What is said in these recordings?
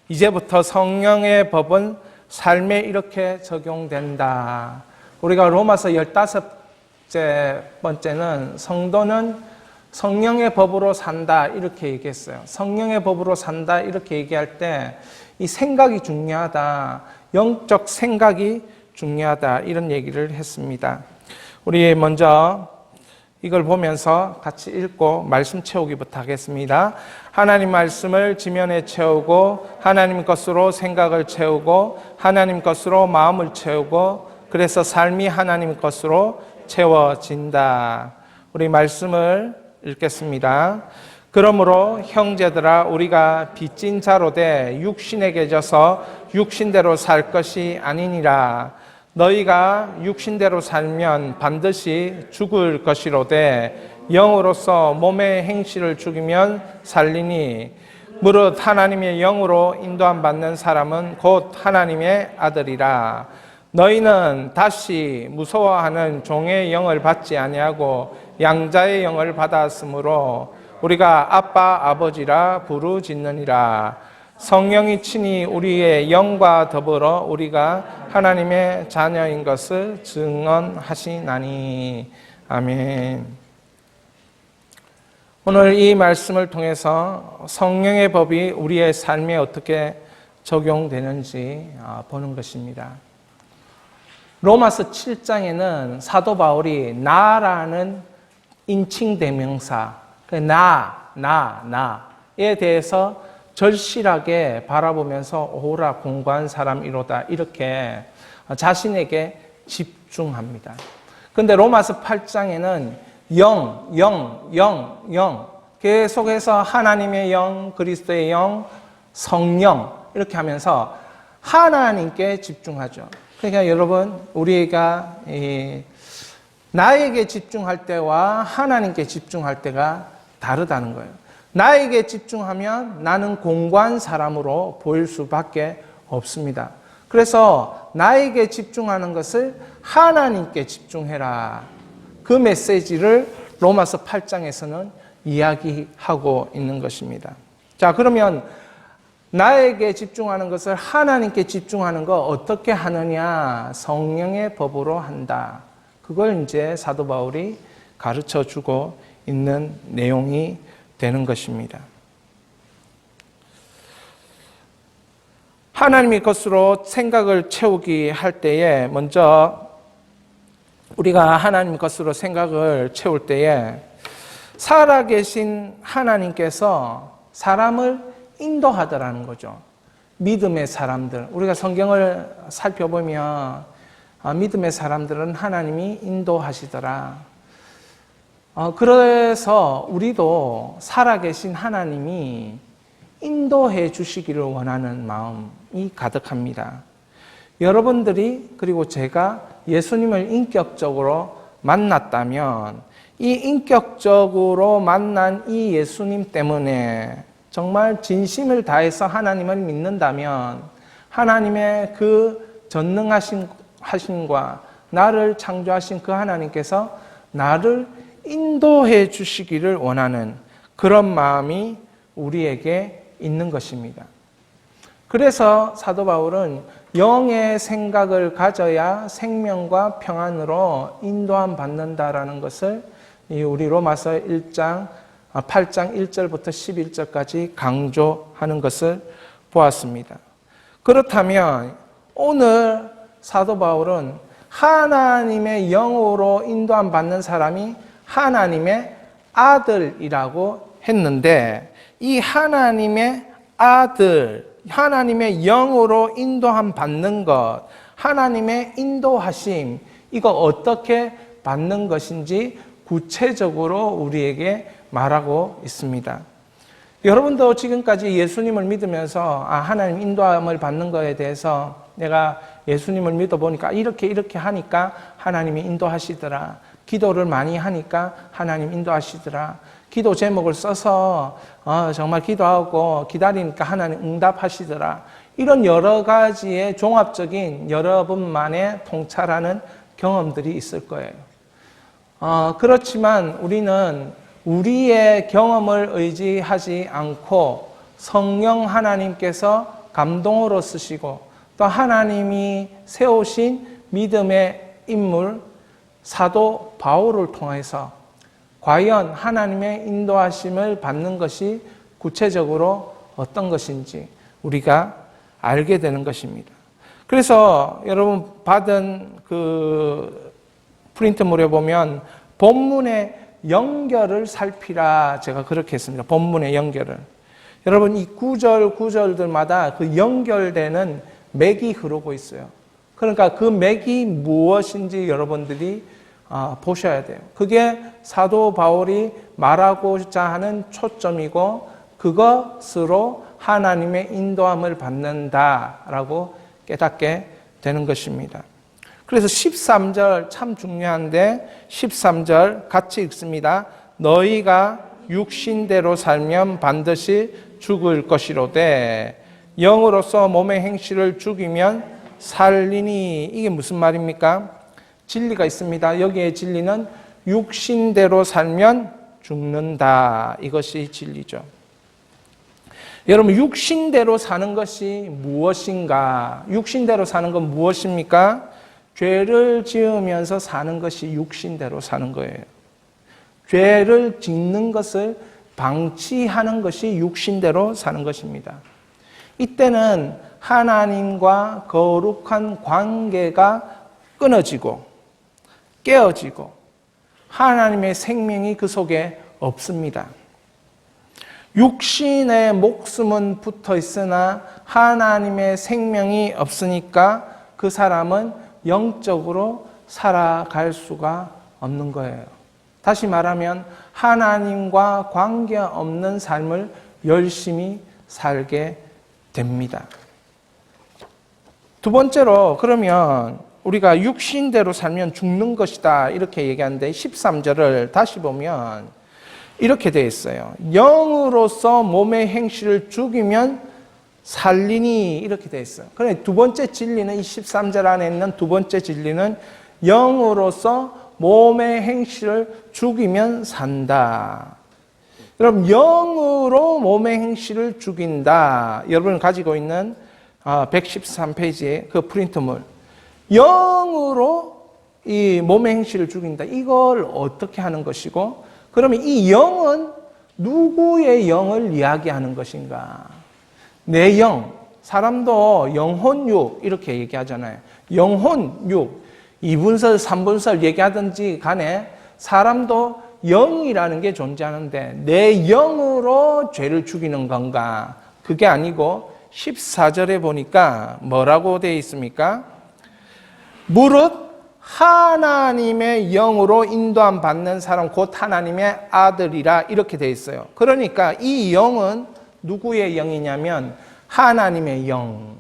이제부터 성령의 법은 삶에 이렇게 적용된다. 우리가 로마서 15번째는 성도는 성령의 법으로 산다 이렇게 얘기했어요. 성령의 법으로 산다 이렇게 얘기할 때 이 생각이 중요하다. 영적 생각이 중요하다. 이런 얘기를 했습니다. 우리 먼저 이걸 보면서 같이 읽고 말씀 채우기부터 하겠습니다. 하나님 말씀을 지면에 채우고 하나님 것으로 생각을 채우고 하나님 것으로 마음을 채우고 그래서 삶이 하나님 것으로 채워진다. 우리 말씀을 읽겠습니다. 그러므로 형제들아 우리가 빚진 자로 돼 육신에게 져서 육신대로 살 것이 아니니라. 너희가 육신대로 살면 반드시 죽을 것이로되 영으로서 몸의 행실을 죽이면 살리니 무릇 하나님의 영으로 인도함 받는 사람은 곧 하나님의 아들이라. 너희는 다시 무서워하는 종의 영을 받지 아니하고 양자의 영을 받았으므로 우리가 아빠 아버지라 부르짖느니라. 성령이 친히 우리의 영과 더불어 우리가 하나님의 자녀인 것을 증언하시나니. 아멘. 오늘 이 말씀을 통해서 성령의 법이 우리의 삶에 어떻게 적용되는지 보는 것입니다. 로마서 7장에는 사도 바울이 나라는 인칭대명사, 나에 대해서 절실하게 바라보면서 오라 공고한 사람이로다 이렇게 자신에게 집중합니다. 그런데 로마서 8장에는 영 계속해서 하나님의 영, 그리스도의 영, 성령 이렇게 하면서 하나님께 집중하죠. 그러니까 여러분 우리가 나에게 집중할 때와 하나님께 집중할 때가 다르다는 거예요. 나에게 집중하면 나는 공고한 사람으로 보일 수밖에 없습니다. 그래서 나에게 집중하는 것을 하나님께 집중해라. 그 메시지를 로마서 8장에서는 이야기하고 있는 것입니다. 자, 그러면 나에게 집중하는 것을 하나님께 집중하는 거 어떻게 하느냐? 성령의 법으로 한다. 그걸 이제 사도 바울이 가르쳐 주고 있는 내용이 되는 것입니다. 하나님의 것으로 생각을 채우기 할 때에 먼저 우리가 하나님 것으로 생각을 채울 때에 살아계신 하나님께서 사람을 인도하더라는 거죠. 믿음의 사람들, 우리가 성경을 살펴보면 믿음의 사람들은 하나님이 인도하시더라. 그래서 우리도 살아계신 하나님이 인도해 주시기를 원하는 마음이 가득합니다. 여러분들이 그리고 제가 예수님을 인격적으로 만났다면 이 인격적으로 만난 이 예수님 때문에 정말 진심을 다해서 하나님을 믿는다면 하나님의 그 전능하심과 나를 창조하신 그 하나님께서 나를 인도해 주시기를 원하는 그런 마음이 우리에게 있는 것입니다. 그래서 사도 바울은 영의 생각을 가져야 생명과 평안으로 인도함 받는다라는 것을 우리 로마서 8장 1절부터 11절까지 강조하는 것을 보았습니다. 그렇다면 오늘 사도 바울은 하나님의 영으로 인도함 받는 사람이 하나님의 아들이라고 했는데 이 하나님의 아들, 하나님의 영으로 인도함 받는 것, 하나님의 인도하심, 이거 어떻게 받는 것인지 구체적으로 우리에게 말하고 있습니다. 여러분도 지금까지 예수님을 믿으면서 하나님 인도함을 받는 것에 대해서 내가 예수님을 믿어보니까 이렇게 하니까 하나님이 인도하시더라. 기도를 많이 하니까 하나님 인도하시더라. 기도 제목을 써서 정말 기도하고 기다리니까 하나님 응답하시더라. 이런 여러 가지의 종합적인 여러분만의 통찰하는 경험들이 있을 거예요. 그렇지만 우리는 우리의 경험을 의지하지 않고 성령 하나님께서 감동으로 쓰시고 또 하나님이 세우신 믿음의 인물 사도 바울을 통해서 과연 하나님의 인도하심을 받는 것이 구체적으로 어떤 것인지 우리가 알게 되는 것입니다. 그래서 여러분 받은 그 프린트물에 보면 본문의 연결을 살피라 제가 그렇게 했습니다. 본문의 연결을. 여러분 이 구절들마다 그 연결되는 맥이 흐르고 있어요. 그러니까 그 맥이 무엇인지 여러분들이 보셔야 돼요. 그게 사도 바울이 말하고자 하는 초점이고 그것으로 하나님의 인도함을 받는다라고 깨닫게 되는 것입니다. 그래서 13절 참 중요한데 13절 같이 읽습니다. 너희가 육신대로 살면 반드시 죽을 것이로되 영으로서 몸의 행실을 죽이면 살리니. 이게 무슨 말입니까? 진리가 있습니다. 여기에 진리는 육신대로 살면 죽는다. 이것이 진리죠. 여러분 육신대로 사는 것이 무엇인가? 육신대로 사는 건 무엇입니까? 죄를 지으면서 사는 것이 육신대로 사는 거예요. 죄를 짓는 것을 방치하는 것이 육신대로 사는 것입니다. 이때는 하나님과 거룩한 관계가 끊어지고 깨어지고 하나님의 생명이 그 속에 없습니다. 육신의 목숨은 붙어 있으나 하나님의 생명이 없으니까 그 사람은 영적으로 살아갈 수가 없는 거예요. 다시 말하면 하나님과 관계없는 삶을 열심히 살게 됩니다. 두 번째로 그러면 우리가 육신대로 살면 죽는 것이다 이렇게 얘기하는데 13절을 다시 보면 이렇게 되어 있어요. 영으로서 몸의 행실을 죽이면 살리니 이렇게 되어 있어요. 그런데 두 번째 진리는 이 13절 안에 있는 두 번째 진리는 영으로서 몸의 행실을 죽이면 산다. 여러분 영으로 몸의 행실을 죽인다. 여러분 가지고 있는 113페이지의 그 프린트물. 영으로 이 몸의 행실을 죽인다. 이걸 어떻게 하는 것이고 그러면 이 영은 누구의 영을 이야기하는 것인가? 내 영, 사람도 영혼육 이렇게 얘기하잖아요. 영혼육, 2분설, 3분설 얘기하든지 간에 사람도 영이라는 게 존재하는데 내 영으로 죄를 죽이는 건가? 그게 아니고 14절에 보니까 뭐라고 되어 있습니까? 무릇 하나님의 영으로 인도함 받는 사람 곧 하나님의 아들이라 이렇게 되어 있어요. 그러니까 이 영은 누구의 영이냐면 하나님의 영.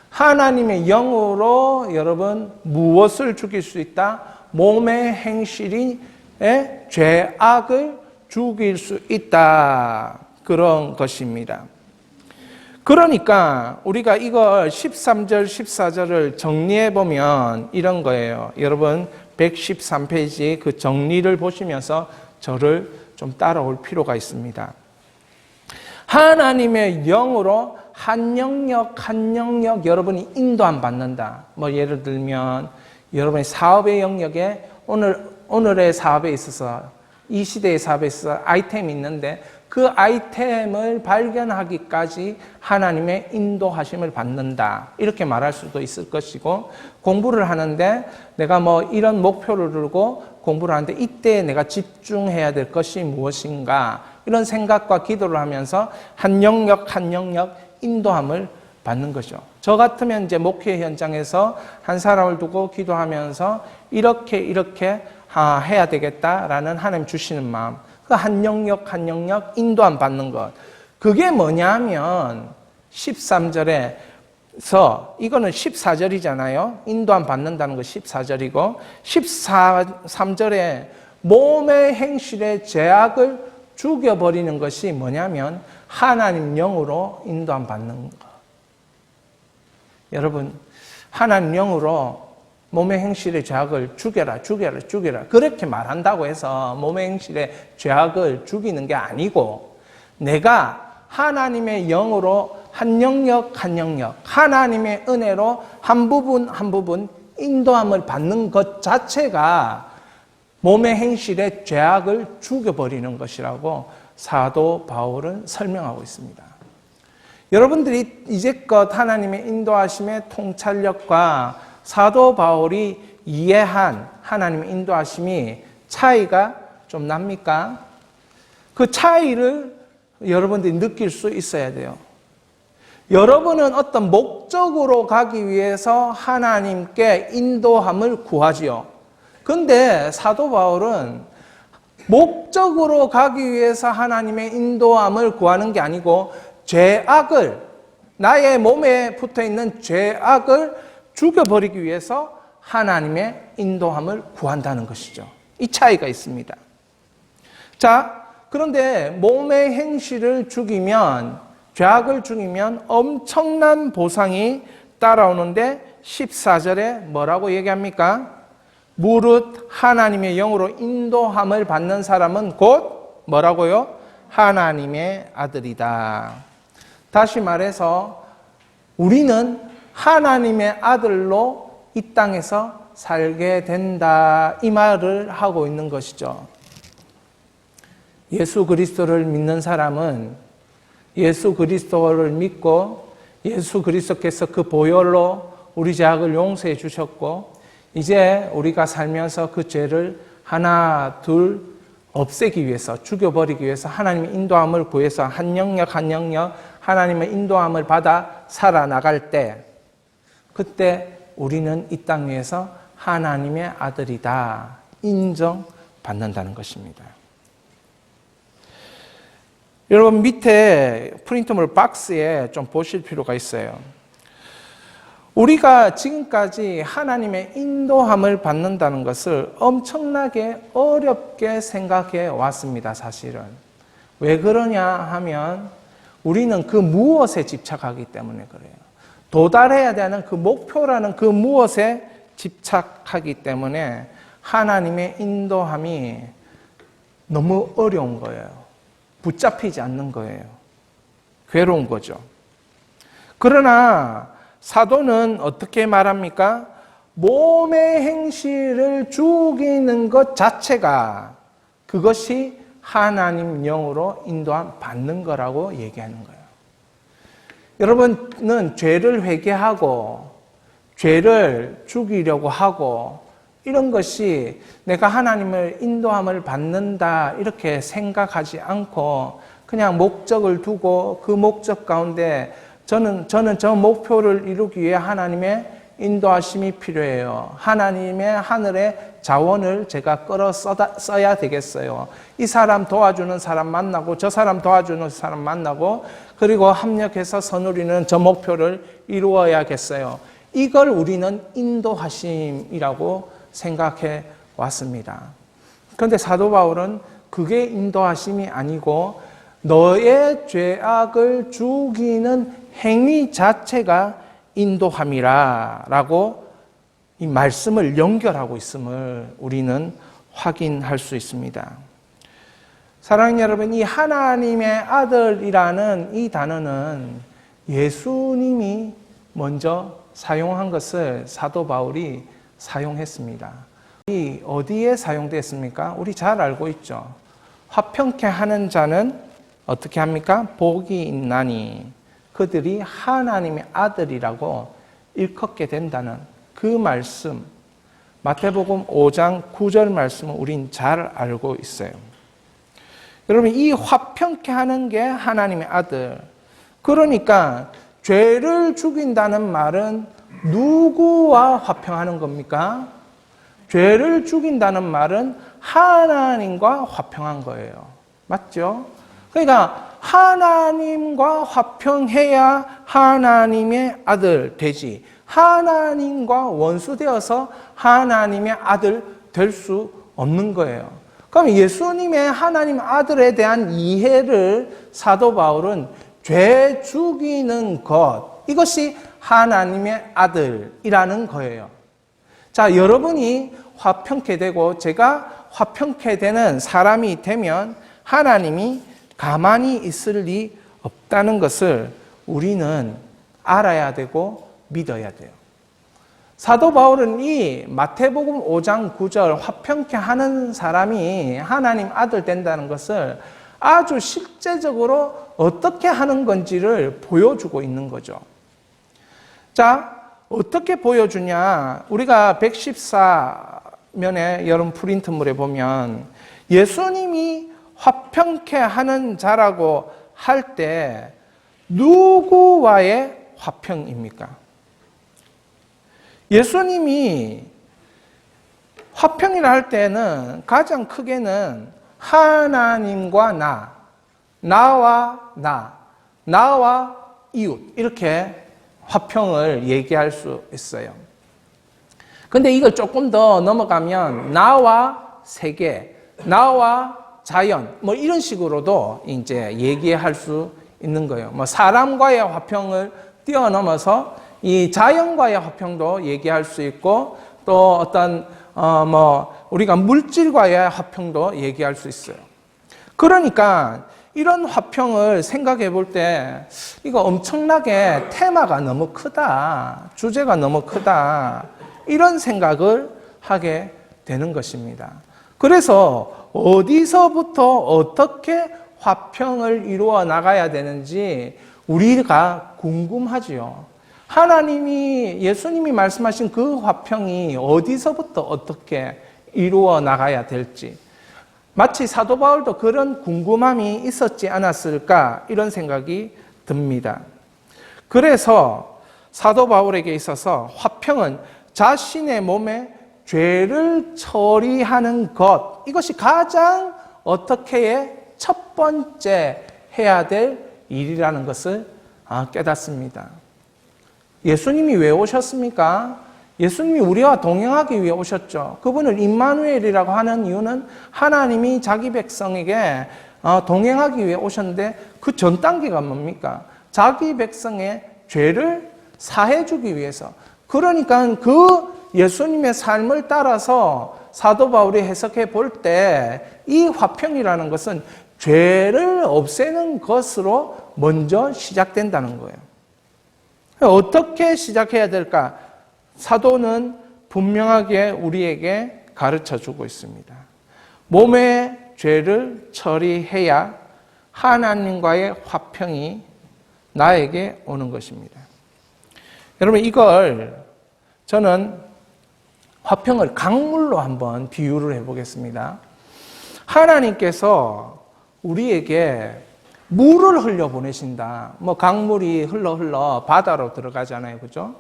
하나님의 영으로 여러분 무엇을 죽일 수 있다? 몸의 행실이 죄악을 죽일 수 있다. 그런 것입니다. 그러니까 우리가 이걸 13절, 14절을 정리해 보면 이런 거예요. 여러분 113페이지 그 정리를 보시면서 저를 좀 따라올 필요가 있습니다. 하나님의 영으로 한 영역 여러분이 인도함 받는다. 뭐 예를 들면 여러분의 사업의 영역에 오늘의 사업에 있어서 이 시대의 사업에 있어서 아이템이 있는데 그 아이템을 발견하기까지 하나님의 인도하심을 받는다. 이렇게 말할 수도 있을 것이고 공부를 하는데 내가 뭐 이런 목표를 두고 공부를 하는데 이때 내가 집중해야 될 것이 무엇인가 이런 생각과 기도를 하면서 한 영역 한 영역 인도함을 받는 거죠. 저 같으면 이제 목회 현장에서 한 사람을 두고 기도하면서 이렇게 해야 되겠다라는 하나님 주시는 마음 그 한 영역 한 영역 인도함 받는 것. 그게 뭐냐면 13절에서 이거는 14절이잖아요. 인도함 받는다는 거 14절이고 13절에 몸의 행실의 죄악을 죽여버리는 것이 뭐냐면 하나님 영으로 인도함 받는 것. 여러분 하나님 영으로 몸의 행실의 죄악을 죽여라 그렇게 말한다고 해서 몸의 행실의 죄악을 죽이는 게 아니고 내가 하나님의 영으로 한 영역 한 영역 하나님의 은혜로 한 부분 한 부분 인도함을 받는 것 자체가 몸의 행실에 죄악을 죽여버리는 것이라고 사도 바울은 설명하고 있습니다. 여러분들이 이제껏 하나님의 인도하심의 통찰력과 사도 바울이 이해한 하나님의 인도하심이 차이가 좀 납니까? 그 차이를 여러분들이 느낄 수 있어야 돼요. 여러분은 어떤 목적으로 가기 위해서 하나님께 인도함을 구하지요. 근데 사도 바울은 목적으로 가기 위해서 하나님의 인도함을 구하는 게 아니고 죄악을, 나의 몸에 붙어 있는 죄악을 죽여버리기 위해서 하나님의 인도함을 구한다는 것이죠. 이 차이가 있습니다. 자, 그런데 몸의 행실을 죽이면, 죄악을 죽이면 엄청난 보상이 따라오는데 14절에 뭐라고 얘기합니까? 무릇 하나님의 영으로 인도함을 받는 사람은 곧 뭐라고요? 하나님의 아들이다. 다시 말해서 우리는 하나님의 아들로 이 땅에서 살게 된다. 이 말을 하고 있는 것이죠. 예수 그리스도를 믿는 사람은 예수 그리스도를 믿고 예수 그리스도께서 그 보혈로 우리 죄악을 용서해 주셨고 이제 우리가 살면서 그 죄를 하나 둘 없애기 위해서 죽여버리기 위해서 하나님의 인도함을 구해서 한 영역 한 영역 하나님의 인도함을 받아 살아나갈 때 그때 우리는 이 땅 위에서 하나님의 아들이다 인정받는다는 것입니다. 여러분 밑에 프린트물 박스에 좀 보실 필요가 있어요. 우리가 지금까지 하나님의 인도함을 받는다는 것을 엄청나게 어렵게 생각해 왔습니다, 사실은. 왜 그러냐 하면 우리는 그 무엇에 집착하기 때문에 그래요. 도달해야 되는 그 목표라는 그 무엇에 집착하기 때문에 하나님의 인도함이 너무 어려운 거예요. 붙잡히지 않는 거예요. 괴로운 거죠. 그러나 사도는 어떻게 말합니까? 몸의 행실을 죽이는 것 자체가 그것이 하나님 영으로 인도함 받는 거라고 얘기하는 거예요. 여러분은 죄를 회개하고 죄를 죽이려고 하고 이런 것이 내가 하나님을 인도함을 받는다 이렇게 생각하지 않고 그냥 목적을 두고 그 목적 가운데 저는 저 목표를 이루기 위해 하나님의 인도하심이 필요해요. 하나님의 하늘의 자원을 제가 끌어 써야 되겠어요. 이 사람 도와주는 사람 만나고 저 사람 도와주는 사람 만나고 그리고 합력해서 서누리는 저 목표를 이루어야겠어요. 이걸 우리는 인도하심이라고 생각해 왔습니다. 그런데 사도 바울은 그게 인도하심이 아니고 너의 죄악을 죽이는 행위 자체가 인도함이라고 이 말씀을 연결하고 있음을 우리는 확인할 수 있습니다. 사랑하는 여러분, 이 하나님의 아들이라는 이 단어는 예수님이 먼저 사용한 것을 사도 바울이 사용했습니다. 이 어디에 사용됐습니까? 우리 잘 알고 있죠. 화평케 하는 자는 어떻게 합니까? 복이 있나니 그들이 하나님의 아들이라고 일컫게 된다는 그 말씀, 마태복음 5장 9절 말씀을 우린 잘 알고 있어요. 여러분, 이 화평케 하는 게 하나님의 아들. 그러니까 죄를 죽인다는 말은 누구와 화평하는 겁니까? 죄를 죽인다는 말은 하나님과 화평한 거예요. 맞죠? 그러니까 하나님과 화평해야 하나님의 아들 되지. 하나님과 원수되어서 하나님의 아들 될 수 없는 거예요. 그럼 예수님의 하나님 아들에 대한 이해를 사도 바울은 죄 죽이는 것, 이것이 하나님의 아들이라는 거예요. 자, 여러분이 화평케 되고 제가 화평케 되는 사람이 되면 하나님이 가만히 있을 리 없다는 것을 우리는 알아야 되고 믿어야 돼요. 사도 바울은 이 마태복음 5장 9절 화평케 하는 사람이 하나님 아들 된다는 것을 아주 실제적으로 어떻게 하는 건지를 보여주고 있는 거죠. 자, 어떻게 보여주냐? 우리가 114면의 여러분 프린트물에 보면 예수님이 화평케 하는 자라고 할 때 누구와의 화평입니까? 예수님이 화평이라 할 때는 가장 크게는 하나님과 나와 나와 이웃 이렇게 화평을 얘기할 수 있어요. 근데 이걸 조금 더 넘어가면 나와 세계, 나와 자연 뭐 이런 식으로도 이제 얘기할 수 있는 거예요. 뭐 사람과의 화평을 뛰어넘어서 이 자연과의 화평도 얘기할 수 있고 또 어떤 우리가 물질과의 화평도 얘기할 수 있어요. 그러니까 이런 화평을 생각해 볼 때 이거 엄청나게 테마가 너무 크다, 주제가 너무 크다 이런 생각을 하게 되는 것입니다. 그래서 어디서부터 어떻게 화평을 이루어 나가야 되는지 우리가 궁금하지요. 예수님이 말씀하신 그 화평이 어디서부터 어떻게 이루어 나가야 될지 마치 사도 바울도 그런 궁금함이 있었지 않았을까 이런 생각이 듭니다. 그래서 사도 바울에게 있어서 화평은 자신의 몸에 죄를 처리하는 것 이것이 가장 어떻게 첫 번째 해야 될 일이라는 것을 깨닫습니다. 예수님이 왜 오셨습니까? 예수님이 우리와 동행하기 위해 오셨죠. 그분을 임마누엘이라고 하는 이유는 하나님이 자기 백성에게 동행하기 위해 오셨는데 그 전 단계가 뭡니까? 자기 백성의 죄를 사해 주기 위해서. 그러니까 그 예수님의 삶을 따라서 사도 바울이 해석해 볼 때 이 화평이라는 것은 죄를 없애는 것으로 먼저 시작된다는 거예요. 어떻게 시작해야 될까? 사도는 분명하게 우리에게 가르쳐 주고 있습니다. 몸의 죄를 처리해야 하나님과의 화평이 나에게 오는 것입니다. 여러분 이걸 저는 화평을 강물로 한번 비유를 해보겠습니다. 하나님께서 우리에게 물을 흘려보내신다. 강물이 흘러 바다로 들어가잖아요. 그죠?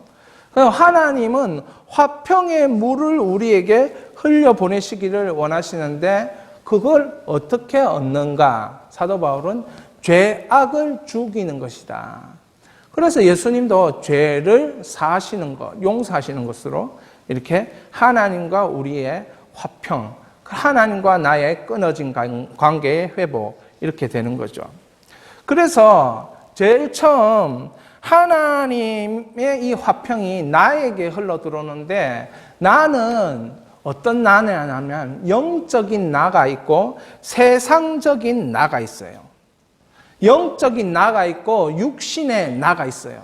하나님은 화평의 물을 우리에게 흘려보내시기를 원하시는데 그걸 어떻게 얻는가? 사도 바울은 죄악을 죽이는 것이다. 그래서 예수님도 죄를 사하시는 것, 용서하시는 것으로 이렇게 하나님과 우리의 화평, 하나님과 나의 끊어진 관계의 회복 이렇게 되는 거죠. 그래서 제일 처음 하나님의 이 화평이 나에게 흘러 들어오는데 나는 어떤 나냐면 영적인 나가 있고 세상적인 나가 있어요. 영적인 나가 있고 육신의 나가 있어요.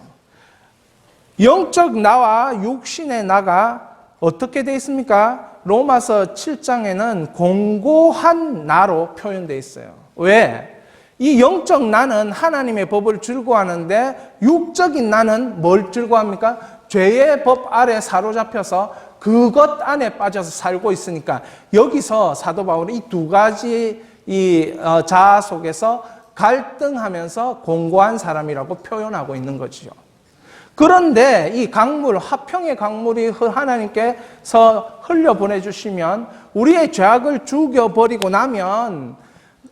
영적 나와 육신의 나가 어떻게 되어 있습니까? 로마서 7장에는 공고한 나로 표현되어 있어요. 왜? 이 영적 나는 하나님의 법을 즐거워하는데 육적인 나는 뭘 즐거워합니까? 죄의 법 아래 사로잡혀서 그것 안에 빠져서 살고 있으니까 여기서 사도 바울이 이 두 가지 자아 속에서 갈등하면서 공고한 사람이라고 표현하고 있는 거죠. 그런데 이 강물, 화평의 강물이 하나님께서 흘려보내주시면 우리의 죄악을 죽여버리고 나면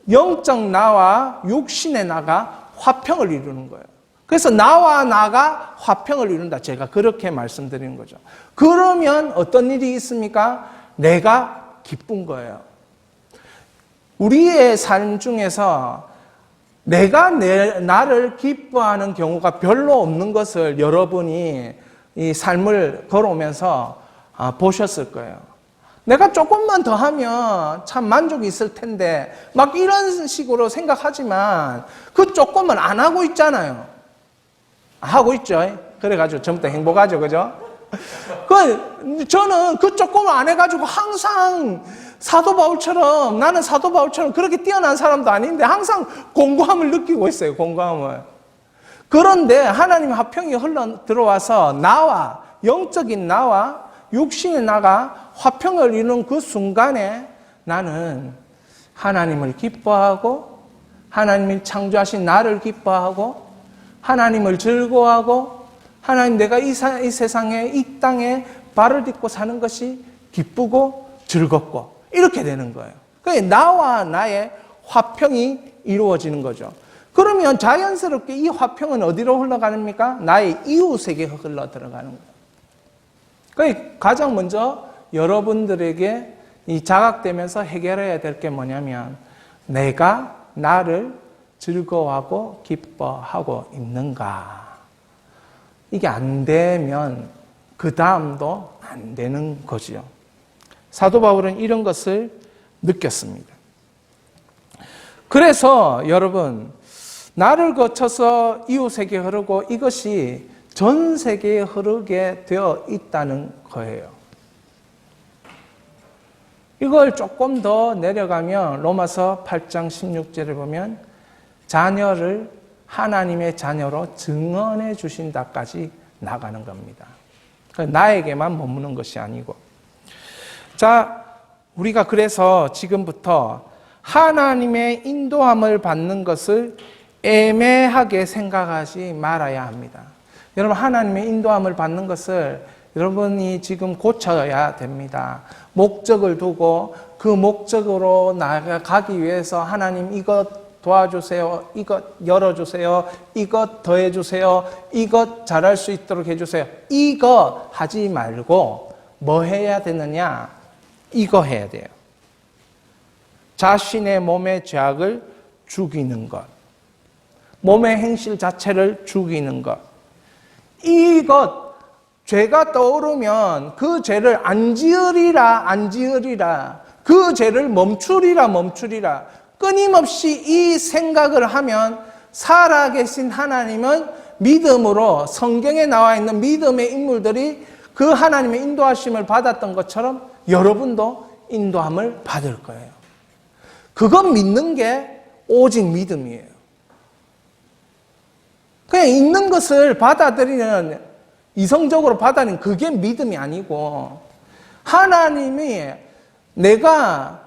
영적 나와 육신의 나가 화평을 이루는 거예요. 그래서 나와 나가 화평을 이룬다. 제가 그렇게 말씀드리는 거죠. 그러면 어떤 일이 있습니까? 내가 기쁜 거예요. 우리의 삶 중에서 내가 나를 기뻐하는 경우가 별로 없는 것을 여러분이 이 삶을 걸어오면서 보셨을 거예요. 내가 조금만 더 하면 참 만족이 있을 텐데 막 이런 식으로 생각하지만 그 조금은 안 하고 있잖아요. 하고 있죠. 그래가지고 전부터 행복하죠. 그죠? 저는 그 조금 안 해가지고 항상 사도 바울처럼, 나는 사도 바울처럼 그렇게 뛰어난 사람도 아닌데 항상 공고함을 느끼고 있어요. 공고함을. 그런데 하나님의 화평이 흘러 들어와서 나와, 영적인 나와 육신의 나가 화평을 이루는 그 순간에 나는 하나님을 기뻐하고, 하나님이 창조하신 나를 기뻐하고, 하나님을 즐거워하고, 하나님 내가 이 세상에, 이 땅에 발을 딛고 사는 것이 기쁘고 즐겁고 이렇게 되는 거예요. 그러니까 나와 나의 화평이 이루어지는 거죠. 그러면 자연스럽게 이 화평은 어디로 흘러가십니까? 나의 이웃에게 흘러 들어가는 거예요. 그러니까 가장 먼저 여러분들에게 이 자각되면서 해결해야 될 게 뭐냐면, 내가 나를 즐거워하고 기뻐하고 있는가? 이게 안 되면 그 다음도 안 되는 거지요. 사도 바울은 이런 것을 느꼈습니다. 그래서 여러분, 나를 거쳐서 이웃에게 흐르고 이것이 전 세계에 흐르게 되어 있다는 거예요. 이걸 조금 더 내려가면 로마서 8장 16절을 보면 자녀를 하나님의 자녀로 증언해 주신다까지 나가는 겁니다. 나에게만 머무는 것이 아니고. 자, 우리가 그래서 지금부터 하나님의 인도함을 받는 것을 애매하게 생각하지 말아야 합니다. 여러분, 하나님의 인도함을 받는 것을 여러분이 지금 고쳐야 됩니다. 목적을 두고 그 목적으로 나아가기 위해서 하나님 이것 도와주세요. 이것 열어주세요. 이것 더해주세요. 이것 잘할 수 있도록 해주세요. 이거 하지 말고 뭐 해야 되느냐? 이거 해야 돼요. 자신의 몸의 죄악을 죽이는 것. 몸의 행실 자체를 죽이는 것. 이것, 죄가 떠오르면 그 죄를 안 지으리라, 안 지으리라. 그 죄를 멈추리라, 멈추리라. 끊임없이 이 생각을 하면 살아계신 하나님은 믿음으로, 성경에 나와 있는 믿음의 인물들이 그 하나님의 인도하심을 받았던 것처럼 여러분도 인도함을 받을 거예요. 그건 믿는 게 오직 믿음이에요. 그냥 있는 것을 받아들이는, 이성적으로 받아들이는 그게 믿음이 아니고, 하나님이 내가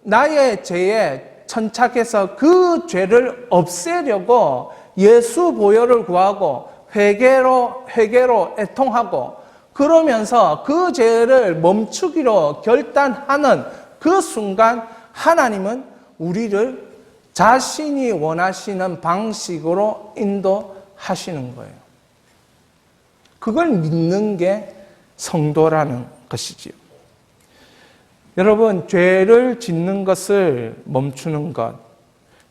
나의 죄에 천착해서 그 죄를 없애려고 예수 보혈을 구하고 회개로 애통하고 그러면서 그 죄를 멈추기로 결단하는 그 순간 하나님은 우리를 자신이 원하시는 방식으로 인도하시는 거예요. 그걸 믿는 게 성도라는 것이지요. 여러분, 죄를 짓는 것을 멈추는 것,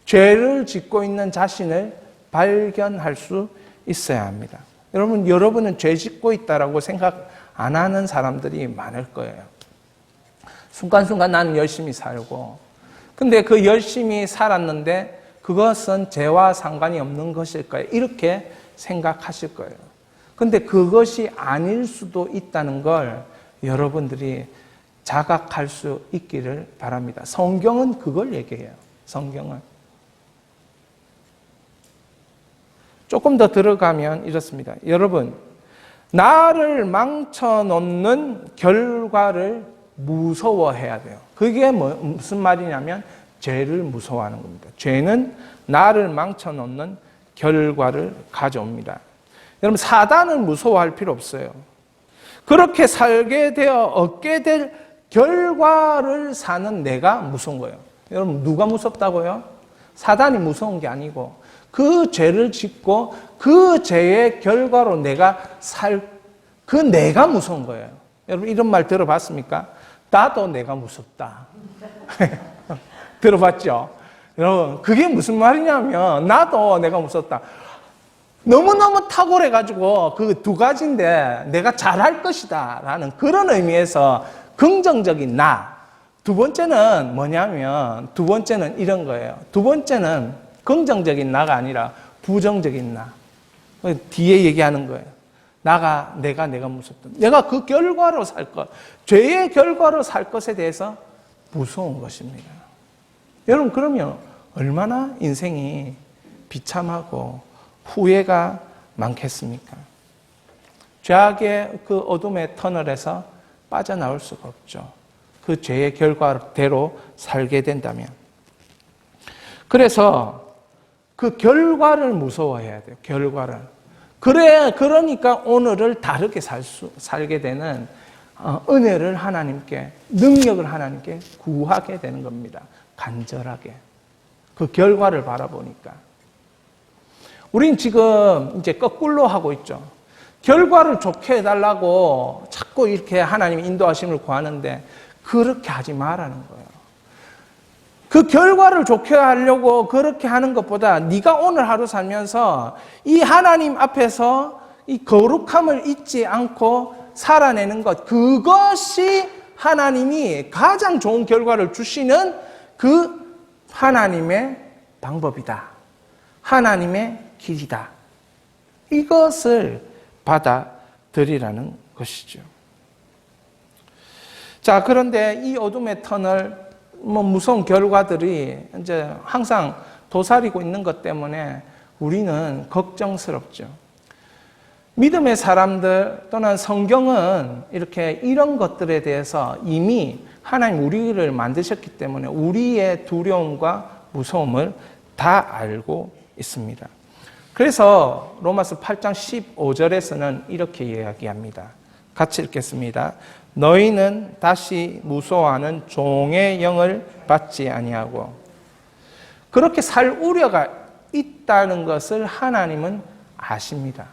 죄를 짓고 있는 자신을 발견할 수 있어야 합니다. 여러분은 죄 짓고 있다라고 생각 안 하는 사람들이 많을 거예요. 순간순간 나는 열심히 살고, 근데 그 열심히 살았는데 그것은 죄와 상관이 없는 것일 거예요. 이렇게 생각하실 거예요. 근데 그것이 아닐 수도 있다는 걸 여러분들이 자각할 수 있기를 바랍니다. 성경은 그걸 얘기해요. 성경은. 조금 더 들어가면 이렇습니다. 여러분, 나를 망쳐놓는 결과를 무서워해야 돼요. 그게 무슨 말이냐면 죄를 무서워하는 겁니다. 죄는 나를 망쳐놓는 결과를 가져옵니다. 여러분, 사단을 무서워할 필요 없어요. 그렇게 살게 되어 얻게 될 결과를 사는 내가 무서운 거예요. 여러분, 누가 무섭다고요? 사단이 무서운 게 아니고 그 죄를 짓고 그 죄의 결과로 내가 그 내가 무서운 거예요. 여러분, 이런 말 들어봤습니까? 나도 내가 무섭다. 들어봤죠? 여러분, 그게 무슨 말이냐면 나도 내가 무섭다. 너무너무 탁월해가지고 그 두 가지인데 내가 잘할 것이다 라는 그런 의미에서 긍정적인 나. 두 번째는 뭐냐면, 두 번째는 이런 거예요. 두 번째는 긍정적인 나가 아니라 부정적인 나. 뒤에 얘기하는 거예요. 내가 무섭다. 내가 그 결과로 살 것, 죄의 결과로 살 것에 대해서 무서운 것입니다. 여러분, 그러면 얼마나 인생이 비참하고 후회가 많겠습니까? 죄악의 그 어둠의 터널에서 빠져나올 수가 없죠. 그 죄의 결과대로 살게 된다면. 그래서 그 결과를 무서워해야 돼요. 결과를. 그러니까 오늘을 다르게 살게 되는 은혜를 하나님께, 능력을 하나님께 구하게 되는 겁니다. 간절하게. 그 결과를 바라보니까. 우린 지금 이제 거꾸로 하고 있죠. 결과를 좋게 해달라고 자꾸 이렇게 하나님 인도하심을 구하는데 그렇게 하지 말라는 거예요. 그 결과를 좋게 하려고 그렇게 하는 것보다 네가 오늘 하루 살면서 이 하나님 앞에서 이 거룩함을 잊지 않고 살아내는 것, 그것이 하나님이 가장 좋은 결과를 주시는 그 하나님의 방법이다. 하나님의 길이다. 이것을 받아들이라는 것이죠. 자, 그런데 이 어둠의 터널, 무서운 결과들이 이제 항상 도사리고 있는 것 때문에 우리는 걱정스럽죠. 믿음의 사람들 또는 성경은 이렇게 이런 것들에 대해서 이미 하나님 우리를 만드셨기 때문에 우리의 두려움과 무서움을 다 알고 있습니다. 그래서 로마서 8장 15절에서는 이렇게 이야기합니다. 같이 읽겠습니다. 너희는 다시 무서워하는 종의 영을 받지 아니하고. 그렇게 살 우려가 있다는 것을 하나님은 아십니다.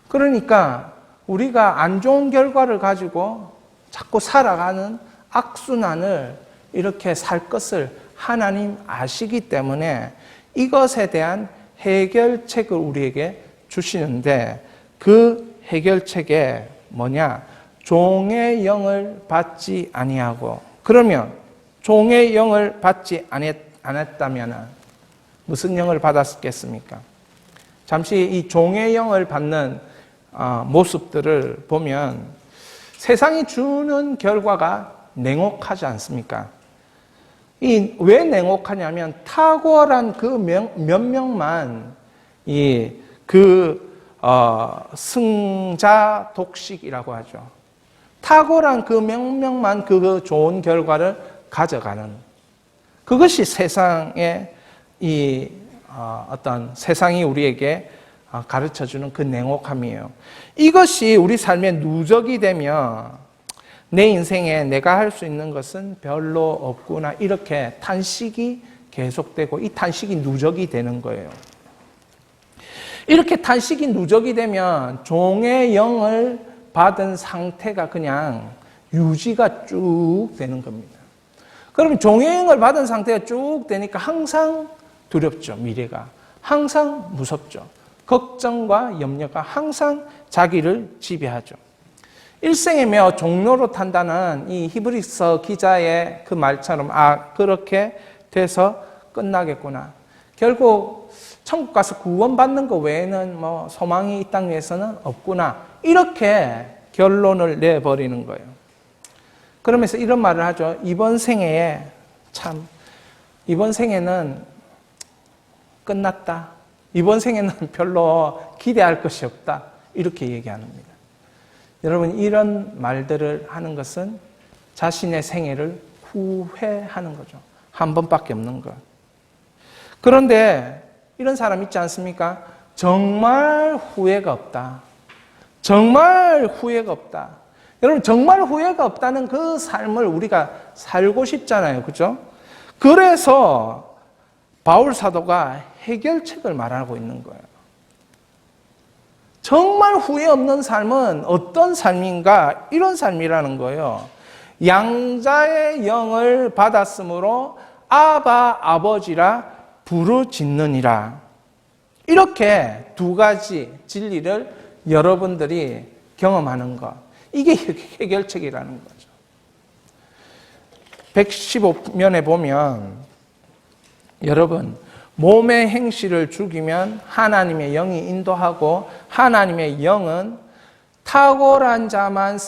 그러니까 우리가 안 좋은 결과를 가지고 자꾸 살아가는 악순환을 이렇게 살 것을 하나님 아시기 때문에 이것에 대한 해결책을 우리에게 주시는데 그 해결책에 뭐냐? 종의 영을 받지 아니하고. 그러면 종의 영을 받지 않았다면 무슨 영을 받았겠습니까? 잠시 이 종의 영을 받는 모습들을 보면 세상이 주는 결과가 냉혹하지 않습니까? 왜 냉혹하냐면 탁월한 그 몇 명만 승자 독식이라고 하죠. 탁월한 그 몇 명만 그 좋은 결과를 가져가는, 그것이 세상의 어떤 세상이 우리에게 가르쳐주는 그 냉혹함이에요. 이것이 우리 삶의 누적이 되면 내 인생에 내가 할 수 있는 것은 별로 없구나, 이렇게 탄식이 계속되고 이 탄식이 누적이 되는 거예요. 이렇게 탄식이 누적이 되면 종의 영을 받은 상태가 그냥 유지가 쭉 되는 겁니다. 그러면 종의 영을 받은 상태가 쭉 되니까 항상 두렵죠. 미래가 항상 무섭죠. 걱정과 염려가 항상 자기를 지배하죠. 일생에 매어 종로로 탄다는 이 히브리서 기자의 그 말처럼 그렇게 돼서 끝나겠구나. 결국 천국 가서 구원받는 것 외에는 소망이 이 땅 위에서는 없구나. 이렇게 결론을 내버리는 거예요. 그러면서 이런 말을 하죠. 이번 생에는 끝났다. 이번 생에는 별로 기대할 것이 없다. 이렇게 얘기하는 겁니다. 여러분, 이런 말들을 하는 것은 자신의 생애를 후회하는 거죠. 한 번밖에 없는 것. 그런데 이런 사람 있지 않습니까? 정말 후회가 없다. 정말 후회가 없다. 여러분, 정말 후회가 없다는 그 삶을 우리가 살고 싶잖아요. 그죠? 그래서 바울 사도가 해결책을 말하고 있는 거예요. 정말 후회 없는 삶은 어떤 삶인가? 이런 삶이라는 거예요. 양자의 영을 받았으므로 아바 아버지라 부르짖느니라. 이렇게 두 가지 진리를 여러분들이 경험하는 것. 이게 해결책이라는 거죠. 115면에 보면 여러분, 몸의 행실을 죽이면 하나님의 영이 인도하고 하나님의 영은 탁월한 자만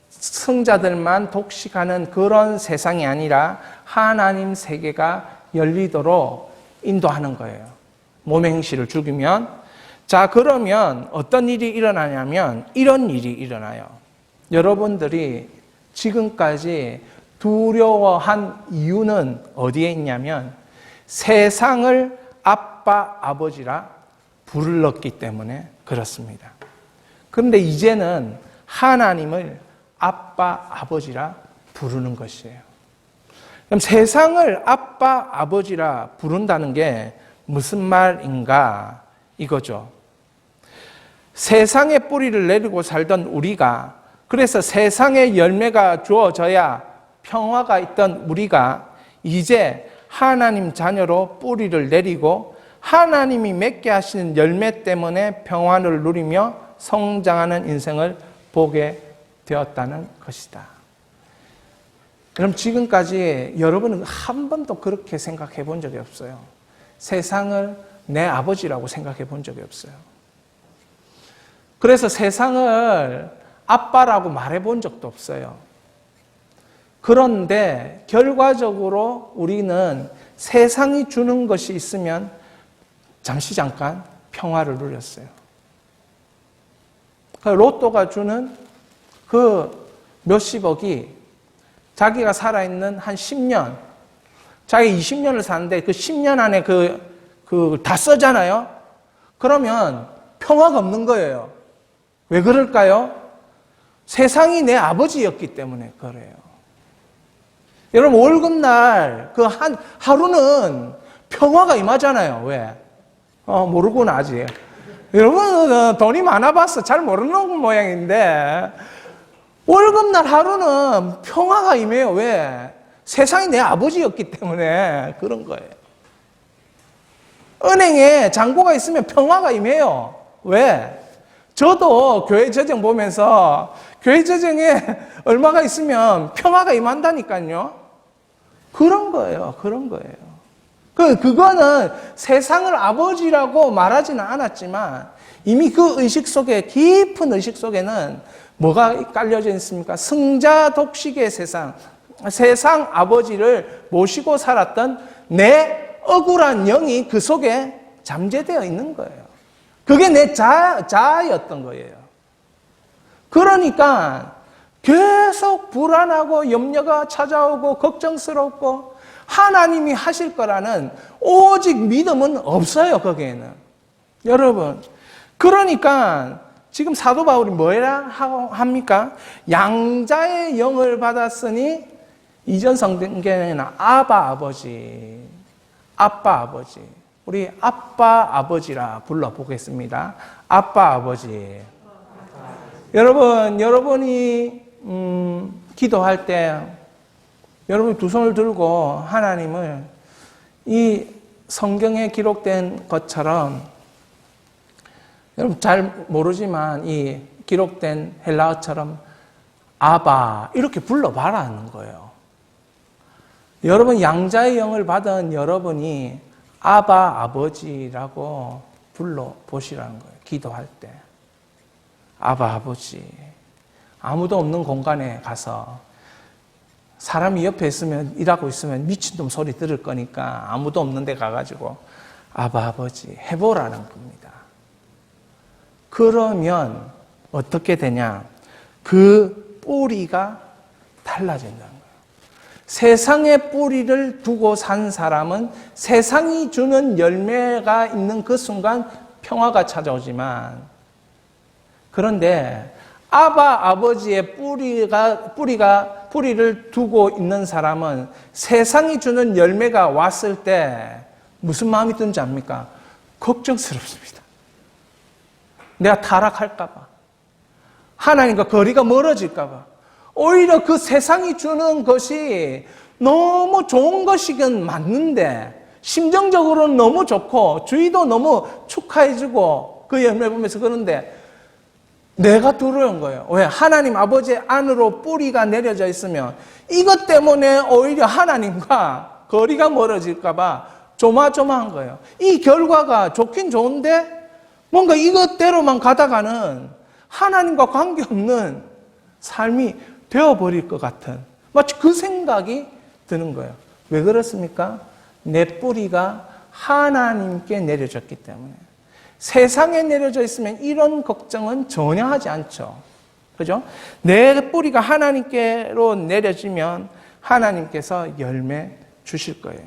승자들만 독식하는 그런 세상이 아니라 하나님 세계가 열리도록 인도하는 거예요. 몸의 행실을 죽이면. 자, 그러면 어떤 일이 일어나냐면 이런 일이 일어나요. 여러분들이 지금까지 두려워한 이유는 어디에 있냐면 세상을 아빠, 아버지라 불렀기 때문에 그렇습니다. 그런데 이제는 하나님을 아빠, 아버지라 부르는 것이에요. 그럼 세상을 아빠, 아버지라 부른다는 게 무슨 말인가? 이거죠. 세상에 뿌리를 내리고 살던 우리가, 그래서 세상의 열매가 주어져야 평화가 있던 우리가 이제 하나님 자녀로 뿌리를 내리고 하나님이 맺게 하시는 열매 때문에 평안을 누리며 성장하는 인생을 보게 되었다는 것이다. 그럼 지금까지 여러분은 한 번도 그렇게 생각해 본 적이 없어요. 세상을 내 아버지라고 생각해 본 적이 없어요. 그래서 세상을 아빠라고 말해 본 적도 없어요. 그런데 결과적으로 우리는 세상이 주는 것이 있으면 잠깐 평화를 누렸어요. 로또가 주는 그 몇십억이 자기가 살아있는 한 10년, 자기 20년을 사는데 그 10년 안에 다 쓰잖아요? 그러면 평화가 없는 거예요. 왜 그럴까요? 세상이 내 아버지였기 때문에 그래요. 여러분, 월급날 그 하루는 평화가 임하잖아요. 왜? 모르구나, 아직. 여러분은 돈이 많아봐서 잘 모르는 모양인데, 월급날 하루는 평화가 임해요. 왜? 세상이 내 아버지였기 때문에 그런 거예요. 은행에 잔고가 있으면 평화가 임해요. 왜? 저도 교회 재정 보면서 교회 재정에 얼마가 있으면 평화가 임한다니까요. 그런 거예요. 그런 거예요. 그거는 세상을 아버지라고 말하지는 않았지만 이미 그 의식 속에, 깊은 의식 속에는 뭐가 깔려져 있습니까? 승자 독식의 세상 아버지를 모시고 살았던 내 억울한 영이 그 속에 잠재되어 있는 거예요. 그게 내 자아였던 거예요. 그러니까 계속 불안하고 염려가 찾아오고 걱정스럽고 하나님이 하실 거라는 오직 믿음은 없어요, 거기에는. 여러분, 그러니까 지금 사도 바울이 뭐라 합니까? 양자의 영을 받았으니 이전 성경에는 아빠 아버지, 우리 아빠 아버지라 불러보겠습니다. 아빠 아버지. 여러분이 기도할 때 여러분이 두 손을 들고 하나님을 이 성경에 기록된 것처럼, 여러분 잘 모르지만 이 기록된 헬라어처럼 아바 이렇게 불러봐라는 거예요. 여러분 양자의 영을 받은 여러분이 아바 아버지라고 불러보시라는 거예요. 기도할 때 아바 아버지. 아무도 없는 공간에 가서 사람이 옆에 있으면, 일하고 있으면 미친놈 소리 들을 거니까 아무도 없는 데 가가지고 아바 아버지 해보라는 겁니다. 그러면 어떻게 되냐? 그 뿌리가 달라진다는 거예요. 세상에 뿌리를 두고 산 사람은 세상이 주는 열매가 있는 그 순간 평화가 찾아오지만, 그런데 아바 아버지의 뿌리를 두고 있는 사람은 세상이 주는 열매가 왔을 때 무슨 마음이 든지 압니까? 걱정스럽습니다. 내가 타락할까 봐, 하나님과 거리가 멀어질까 봐. 오히려 그 세상이 주는 것이 너무 좋은 것이긴 맞는데, 심정적으로는 너무 좋고 주위도 너무 축하해주고 그 열매 보면서 그런데 내가 두려운 거예요. 왜? 하나님 아버지 안으로 뿌리가 내려져 있으면 이것 때문에 오히려 하나님과 거리가 멀어질까 봐 조마조마한 거예요. 이 결과가 좋긴 좋은데 뭔가 이것대로만 가다가는 하나님과 관계없는 삶이 되어버릴 것 같은 마치 그 생각이 드는 거예요. 왜 그렇습니까? 내 뿌리가 하나님께 내려졌기 때문에. 세상에 내려져 있으면 이런 걱정은 전혀 하지 않죠. 그죠? 내 뿌리가 하나님께로 내려지면 하나님께서 열매 주실 거예요.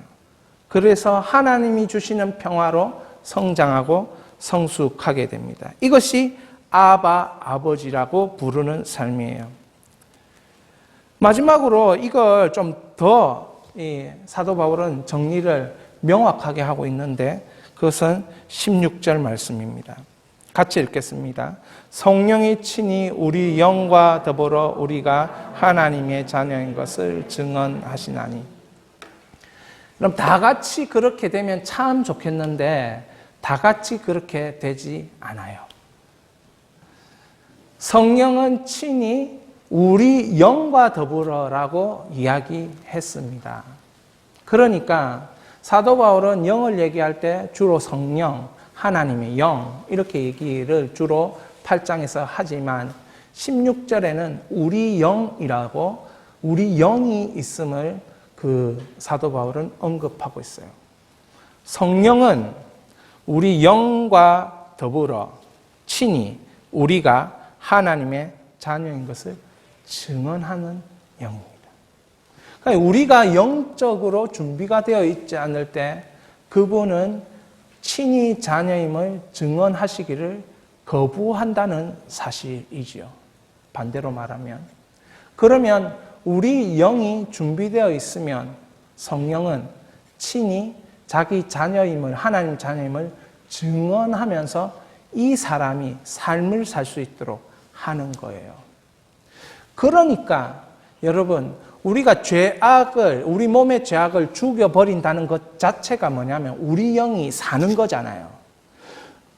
그래서 하나님이 주시는 평화로 성장하고 성숙하게 됩니다. 이것이 아바, 아버지라고 부르는 삶이에요. 마지막으로 이걸 좀 더 사도 바울은 정리를 명확하게 하고 있는데 그것은 16절 말씀입니다. 같이 읽겠습니다. 성령이 친히 우리 영과 더불어 우리가 하나님의 자녀인 것을 증언하시나니. 그럼 다 같이 그렇게 되면 참 좋겠는데 다 같이 그렇게 되지 않아요. 성령은 친히 우리 영과 더불어라고 이야기했습니다. 그러니까 사도 바울은 영을 얘기할 때 주로 성령, 하나님의 영 이렇게 얘기를 주로 8장에서 하지만 16절에는 우리 영이라고 우리 영이 있음을 그 사도 바울은 언급하고 있어요. 성령은 우리 영과 더불어 친히 우리가 하나님의 자녀인 것을 증언하는 영입니다. 그러니까 우리가 영적으로 준비가 되어 있지 않을 때 그분은 친히 자녀임을 증언하시기를 거부한다는 사실이지요. 반대로 말하면. 그러면 우리 영이 준비되어 있으면 성령은 친히 자기 자녀임을, 하나님 자녀임을 증언하면서 이 사람이 삶을 살 수 있도록 하는 거예요. 그러니까 여러분, 우리가 죄악을, 우리 몸의 죄악을 죽여버린다는 것 자체가 뭐냐면 우리 영이 사는 거잖아요.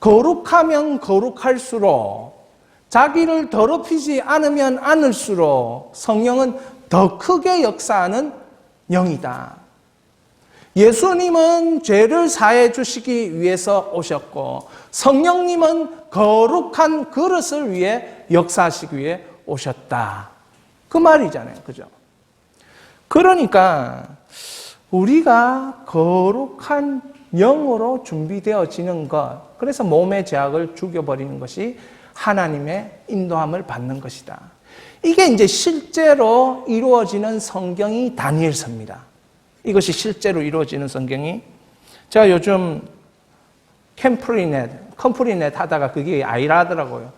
거룩하면 거룩할수록 자기를 더럽히지 않으면 않을수록 성령은 더 크게 역사하는 영이다. 예수님은 죄를 사해 주시기 위해서 오셨고 성령님은 거룩한 그릇을 위해 역사하시기 위해 오셨다. 그 말이잖아요. 그죠? 그러니까 우리가 거룩한 영으로 준비되어지는 것, 그래서 몸의 죄악을 죽여버리는 것이 하나님의 인도함을 받는 것이다. 이게 이제 실제로 이루어지는 성경이 다니엘서입니다. 이것이 실제로 이루어지는 성경이, 제가 요즘 컴프리넷 하다가 그게 아이라더라고요.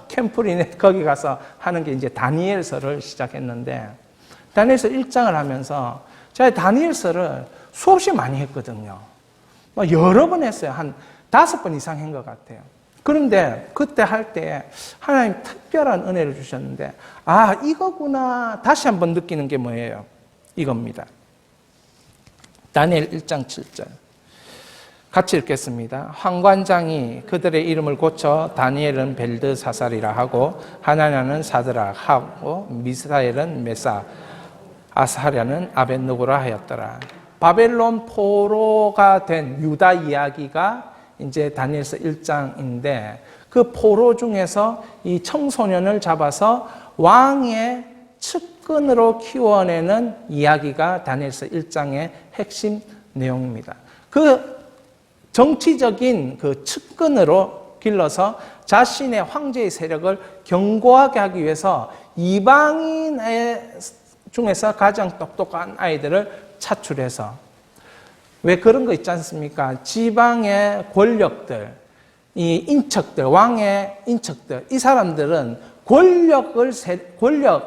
캠프리넷 거기 가서 하는 게 이제 다니엘서를 시작했는데, 다니엘서 1장을 하면서 제가 다니엘서를 수없이 많이 했거든요. 여러 번 했어요. 한 5번 이상 한 것 같아요. 그런데 그때 할 때 하나님 특별한 은혜를 주셨는데, 아, 이거구나. 다시 한번 느끼는 게 뭐예요? 이겁니다. 다니엘 1장 7절. 같이 읽겠습니다. 환관장이 그들의 이름을 고쳐 다니엘은 벨드사살이라 하고 하나냐는 사드락 하고 미사엘은 메사 아사랴는 아벳느고라 하였더라. 바벨론 포로가 된 유다 이야기가 이제 다니엘서 1장인데 그 포로 중에서 이 청소년을 잡아서 왕의 측근으로 키워내는 이야기가 다니엘서 1장의 핵심 내용입니다. 그 정치적인 그 측근으로 길러서 자신의 황제의 세력을 견고하게 하기 위해서 이방인의 중에서 가장 똑똑한 아이들을 차출해서, 왜 그런 거 있지 않습니까? 지방의 권력들, 이 인척들, 왕의 인척들, 이 사람들은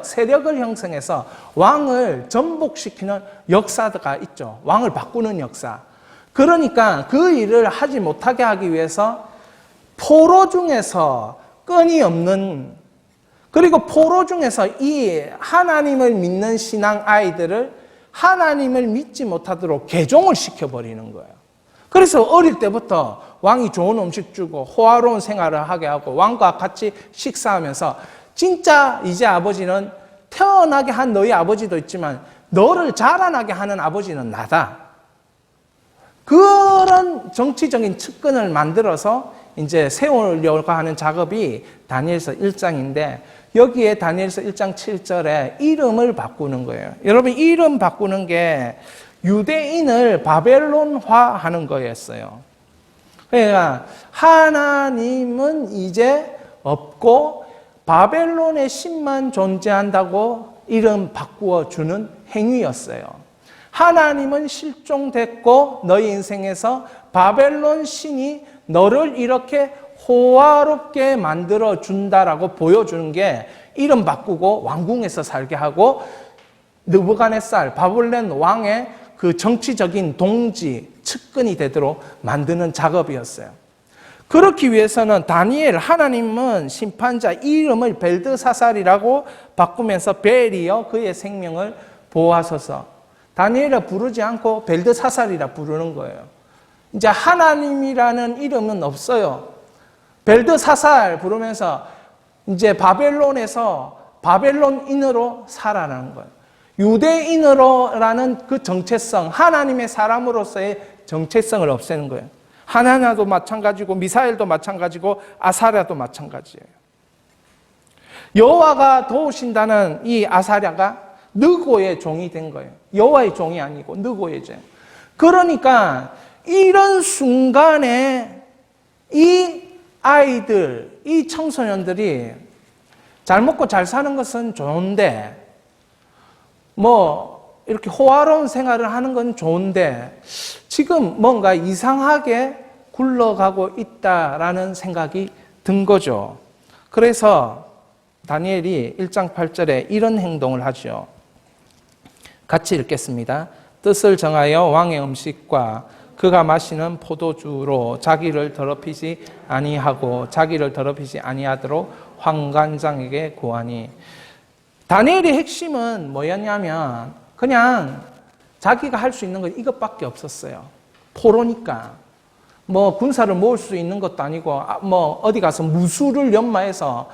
세력을 형성해서 왕을 전복시키는 역사가 있죠. 왕을 바꾸는 역사. 그러니까 그 일을 하지 못하게 하기 위해서 포로 중에서 끈이 없는, 그리고 포로 중에서 이 하나님을 믿는 신앙 아이들을 하나님을 믿지 못하도록 개종을 시켜버리는 거예요. 그래서 어릴 때부터 왕이 좋은 음식 주고 호화로운 생활을 하게 하고 왕과 같이 식사하면서, 진짜 이제 아버지는 태어나게 한 너희 아버지도 있지만 너를 자라나게 하는 아버지는 나다. 그런 정치적인 측근을 만들어서 이제 세우려고 하는 작업이 다니엘서 1장인데 여기에 다니엘서 1장 7절에 이름을 바꾸는 거예요. 여러분, 이름 바꾸는 게 유대인을 바벨론화하는 거였어요. 그러니까 하나님은 이제 없고 바벨론의 신만 존재한다고 이름 바꾸어 주는 행위였어요. 하나님은 실종됐고 너희 인생에서 바벨론 신이 너를 이렇게 호화롭게 만들어 준다라고 보여주는 게 이름 바꾸고 왕궁에서 살게 하고 느부갓네살 바벨론 왕의 그 정치적인 동지, 측근이 되도록 만드는 작업이었어요. 그렇기 위해서는 다니엘, 하나님은 심판자 이름을 벨드사살이라고 바꾸면서 벨이여 그의 생명을 보호하소서. 다니엘을 부르지 않고 벨드사살이라 부르는 거예요. 이제 하나님이라는 이름은 없어요. 벨드사살 부르면서 이제 바벨론에서 바벨론인으로 살아나는 거예요. 유대인으로라는 그 정체성, 하나님의 사람으로서의 정체성을 없애는 거예요. 하나냐도 마찬가지고 미사엘도 마찬가지고 아사랴도 마찬가지예요. 여호와가 도우신다는 이 아사랴가 느고의 종이 된 거예요. 여호와의 종이 아니고 느고의 종. 그러니까 이런 순간에 이 아이들, 이 청소년들이 잘 먹고 잘 사는 것은 좋은데 뭐 이렇게 호화로운 생활을 하는 건 좋은데 지금 뭔가 이상하게 굴러가고 있다라는 생각이 든 거죠. 그래서 다니엘이 1장 8절에 이런 행동을 하죠. 같이 읽겠습니다. 뜻을 정하여 왕의 음식과 그가 마시는 포도주로 자기를 더럽히지 아니하고 자기를 더럽히지 아니하도록 환관장에게 구하니. 다니엘의 핵심은 뭐였냐면 그냥 자기가 할 수 있는 건 이것밖에 없었어요. 포로니까. 뭐 군사를 모을 수 있는 것도 아니고 뭐 어디 가서 무술을 연마해서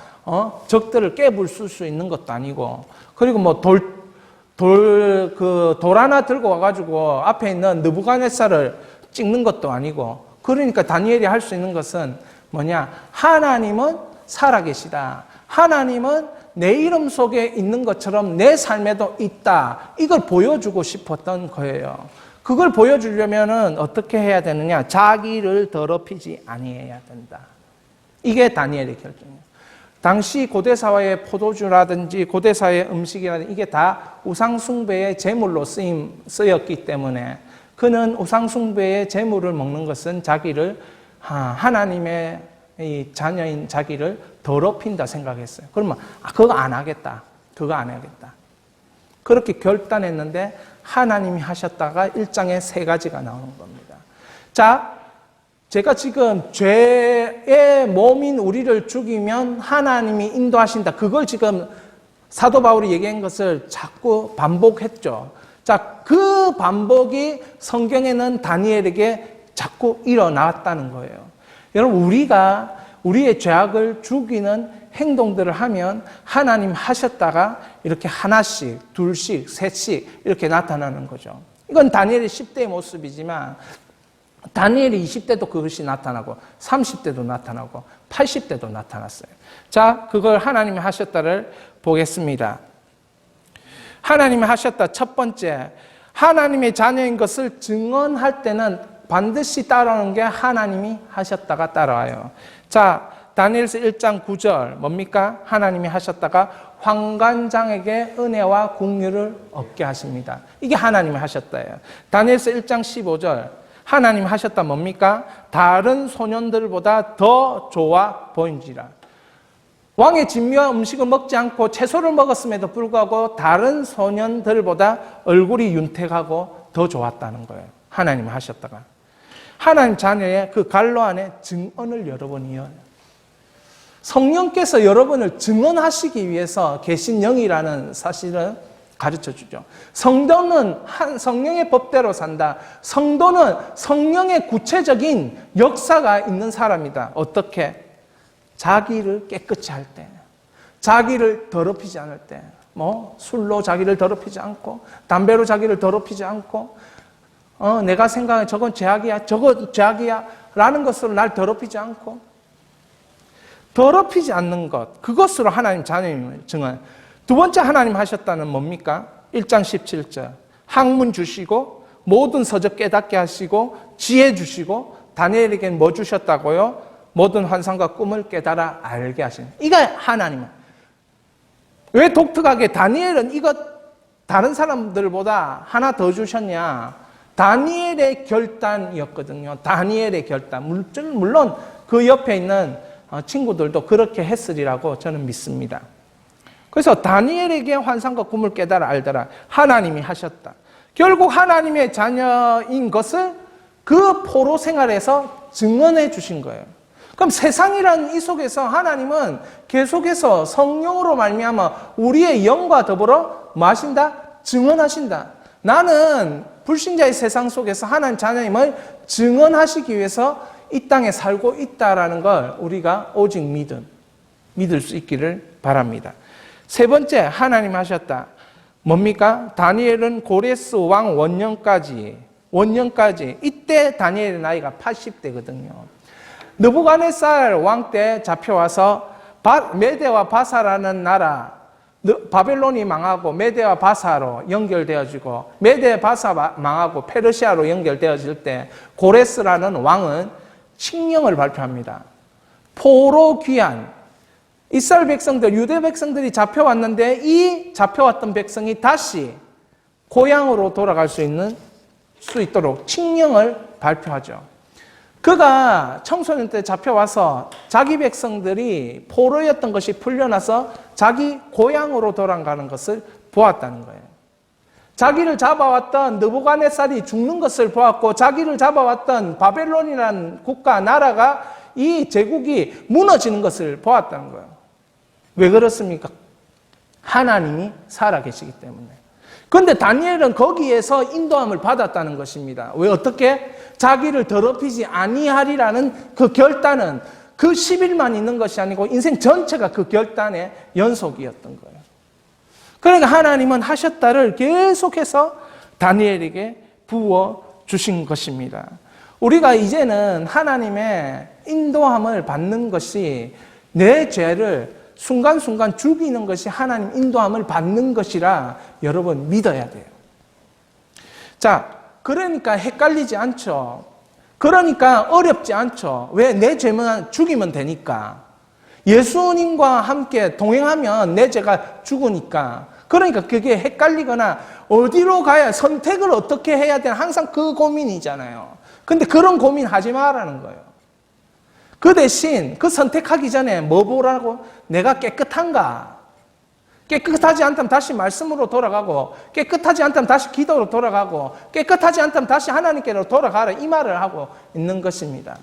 적들을 깨부술 수 있는 것도 아니고 그리고 뭐 돌 하나 들고 와가지고 앞에 있는 느부갓네살을 찍는 것도 아니고 그러니까 다니엘이 할 수 있는 것은 뭐냐? 하나님은 살아계시다. 하나님은 내 이름 속에 있는 것처럼 내 삶에도 있다. 이걸 보여주고 싶었던 거예요. 그걸 보여주려면 어떻게 해야 되느냐? 자기를 더럽히지 아니해야 된다. 이게 다니엘의 결정이에요. 당시 고대사회의 포도주라든지 고대사회의 음식이라든지 이게 다 우상숭배의 제물로 쓰였기 때문에 그는 우상숭배의 제물을 먹는 것은 자기를 하나님의 이 자녀인 자기를 더럽힌다 생각했어요. 그러면 그거 안 하겠다. 그거 안 하겠다. 그렇게 결단했는데 하나님이 하셨다가 1장에 3가지가 나오는 겁니다. 자, 제가 지금 죄의 몸인 우리를 죽이면 하나님이 인도하신다. 그걸 지금 사도 바울이 얘기한 것을 자꾸 반복했죠. 자, 그 반복이 성경에는 다니엘에게 자꾸 일어났다는 거예요. 여러분, 우리가 우리의 죄악을 죽이는 행동들을 하면 하나님 하셨다가 이렇게 하나씩, 둘씩, 셋씩 이렇게 나타나는 거죠. 이건 다니엘의 10대의 모습이지만 다니엘이 20대도 그것이 나타나고 30대도 나타나고 80대도 나타났어요. 자, 그걸 하나님이 하셨다를 보겠습니다. 하나님이 하셨다. 첫 번째, 하나님의 자녀인 것을 증언할 때는 반드시 따라오는 게 하나님이 하셨다가 따라와요. 자, 다니엘서 1장 9절 뭡니까? 하나님이 하셨다가 환관장에게 은혜와 긍휼을 얻게 하십니다. 이게 하나님이 하셨다예요. 다니엘서 1장 15절 하나님 하셨다 뭡니까? 다른 소년들보다 더 좋아 보인지라. 왕의 진미와 음식을 먹지 않고 채소를 먹었음에도 불구하고 다른 소년들보다 얼굴이 윤택하고 더 좋았다는 거예요. 하나님 하셨다가. 하나님 자녀의 그 갈로 안에 증언을 여러분이요. 성령께서 여러분을 증언하시기 위해서 계신 영이라는 사실을 가르쳐주죠. 성도는 성령의 법대로 산다. 성도는 성령의 구체적인 역사가 있는 사람이다. 어떻게? 자기를 깨끗이 할 때, 자기를 더럽히지 않을 때, 뭐 술로 자기를 더럽히지 않고, 담배로 자기를 더럽히지 않고, 내가 생각해 저건 죄악이야, 저건 죄악이야 라는 것으로 날 더럽히지 않고 더럽히지 않는 것, 그것으로 하나님 자녀임을 증언. 두 번째 하나님 하셨다는 뭡니까? 1장 17절 학문 주시고 모든 서적 깨닫게 하시고 지혜 주시고 다니엘에게는 뭐 주셨다고요? 모든 환상과 꿈을 깨달아 알게 하시는. 이거 하나님은. 왜 독특하게 다니엘은 이것 다른 사람들보다 하나 더 주셨냐? 다니엘의 결단이었거든요. 다니엘의 결단. 물론 그 옆에 있는 친구들도 그렇게 했으리라고 저는 믿습니다. 그래서 다니엘에게 환상과 꿈을 깨달아 알더라. 하나님이 하셨다. 결국 하나님의 자녀인 것을 그 포로 생활에서 증언해 주신 거예요. 그럼 세상이라는 이 속에서 하나님은 계속해서 성령으로 말미암아 우리의 영과 더불어 뭐 하신다? 증언하신다. 나는 불신자의 세상 속에서 하나님 자녀임을 증언하시기 위해서 이 땅에 살고 있다라는 걸 우리가 오직 믿을 수 있기를 바랍니다. 세 번째, 하나님 하셨다. 뭡니까? 다니엘은 고레스 왕 원년까지 이때 다니엘의 나이가 80대거든요. 느부갓네살 왕 때 잡혀와서 메대와 바사라는 나라, 바벨론이 망하고 메대와 바사로 연결되어지고 메대 바사 망하고 페르시아로 연결되어질 때 고레스라는 왕은 칙령을 발표합니다. 포로 귀환, 이스라엘 백성들, 유대 백성들이 잡혀왔는데 이 잡혀왔던 백성이 다시 고향으로 돌아갈 수 있도록 칙령을 발표하죠. 그가 청소년 때 잡혀와서 자기 백성들이 포로였던 것이 풀려나서 자기 고향으로 돌아가는 것을 보았다는 거예요. 자기를 잡아왔던 느부갓네살이 죽는 것을 보았고 자기를 잡아왔던 바벨론이라는 국가, 나라가 이 제국이 무너지는 것을 보았다는 거예요. 왜 그렇습니까? 하나님이 살아계시기 때문에. 그런데 다니엘은 거기에서 인도함을 받았다는 것입니다. 왜 어떻게? 자기를 더럽히지 아니하리라는 그 결단은 그 10일만 있는 것이 아니고 인생 전체가 그 결단의 연속이었던 거예요. 그러니까 하나님은 하셨다를 계속해서 다니엘에게 부어주신 것입니다. 우리가 이제는 하나님의 인도함을 받는 것이 내 죄를 순간순간 죽이는 것이 하나님 인도함을 받는 것이라 여러분 믿어야 돼요. 자, 그러니까 헷갈리지 않죠. 그러니까 어렵지 않죠. 왜? 내 죄만 죽이면 되니까. 예수님과 함께 동행하면 내 죄가 죽으니까. 그러니까 그게 헷갈리거나 어디로 가야 선택을 어떻게 해야 되나 항상 그 고민이잖아요. 근데 그런 고민 하지 말라는 거예요. 그 대신 그 선택하기 전에 뭐 보라고? 내가 깨끗한가? 깨끗하지 않다면 다시 말씀으로 돌아가고 깨끗하지 않다면 다시 기도로 돌아가고 깨끗하지 않다면 다시 하나님께로 돌아가라 이 말을 하고 있는 것입니다.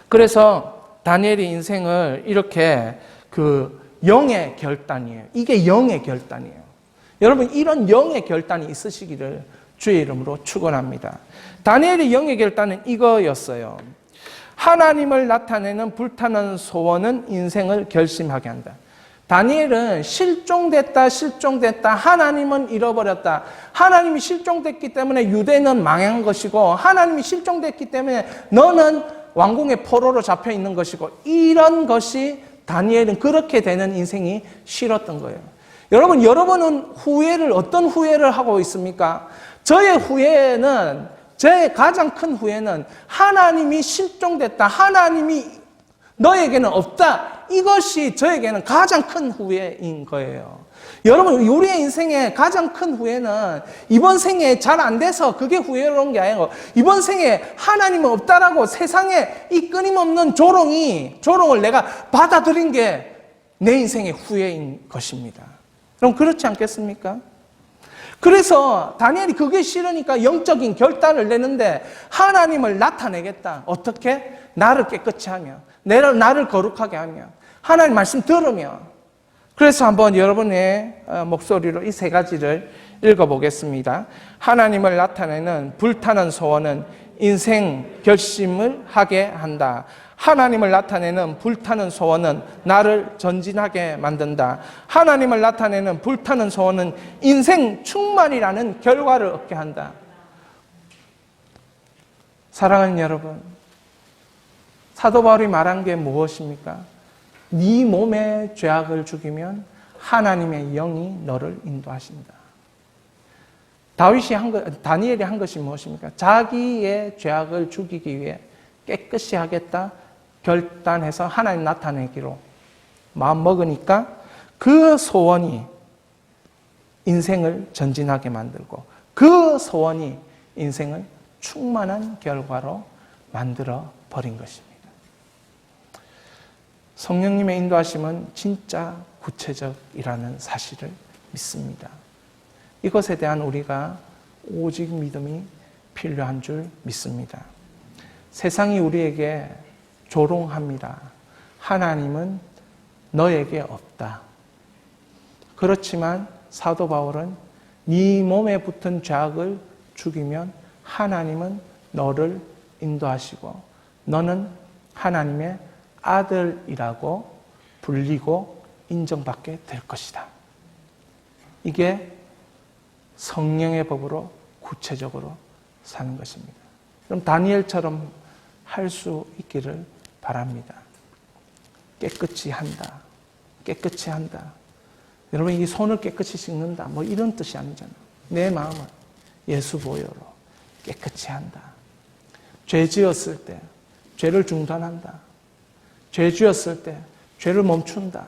그래서 다니엘의 인생을 이렇게 그 영의 결단이에요. 이게 영의 결단이에요. 여러분 이런 영의 결단이 있으시기를 주의 이름으로 축원합니다. 다니엘의 영의 결단은 이거였어요. 하나님을 나타내는 불타는 소원은 인생을 결심하게 한다. 다니엘은 실종됐다. 하나님은 잃어버렸다. 하나님이 실종됐기 때문에 유대는 망한 것이고 하나님이 실종됐기 때문에 너는 왕궁의 포로로 잡혀 있는 것이고 이런 것이 다니엘은 그렇게 되는 인생이 싫었던 거예요. 여러분은 어떤 후회를 하고 있습니까? 저의 후회는 제 가장 큰 후회는 하나님이 실종됐다. 하나님이 너에게는 없다. 이것이 저에게는 가장 큰 후회인 거예요. 여러분, 우리의 인생의 가장 큰 후회는 이번 생에 잘 안 돼서 그게 후회로운 게 아니고 이번 생에 하나님은 없다라고 세상에 이 끊임없는 조롱을 내가 받아들인 게 내 인생의 후회인 것입니다. 그럼 그렇지 않겠습니까? 그래서 다니엘이 그게 싫으니까 영적인 결단을 내는데 하나님을 나타내겠다. 어떻게? 나를 깨끗이 하며 나를 거룩하게 하며 하나님 말씀 들으며. 그래서 한번 여러분의 목소리로 이 세 가지를 읽어보겠습니다. 하나님을 나타내는 불타는 소원은 인생 결심을 하게 한다. 하나님을 나타내는 불타는 소원은 나를 전진하게 만든다. 하나님을 나타내는 불타는 소원은 인생 충만이라는 결과를 얻게 한다. 사랑하는 여러분, 사도 바울이 말한 게 무엇입니까? 네 몸의 죄악을 죽이면 하나님의 영이 너를 인도하신다. 다니엘이 한 것이 무엇입니까? 자기의 죄악을 죽이기 위해 깨끗이 하겠다 결단해서 하나님 나타내기로 마음 먹으니까 그 소원이 인생을 전진하게 만들고 그 소원이 인생을 충만한 결과로 만들어 버린 것입니다. 성령님의 인도하심은 진짜 구체적이라는 사실을 믿습니다. 이것에 대한 우리가 오직 믿음이 필요한 줄 믿습니다. 세상이 우리에게 조롱합니다. 하나님은 너에게 없다. 그렇지만 사도 바울은 네 몸에 붙은 죄악을 죽이면 하나님은 너를 인도하시고 너는 하나님의 아들이라고 불리고 인정받게 될 것이다. 이게 성령의 법으로 구체적으로 사는 것입니다. 그럼 다니엘처럼 할 수 있기를 바랍니다. 깨끗이 한다. 깨끗이 한다. 여러분, 이 손을 깨끗이 씻는다. 뭐 이런 뜻이 아니잖아요. 내 마음을 예수 보혈로 깨끗이 한다. 죄 지었을 때 죄를 중단한다. 죄 지었을 때 죄를 멈춘다.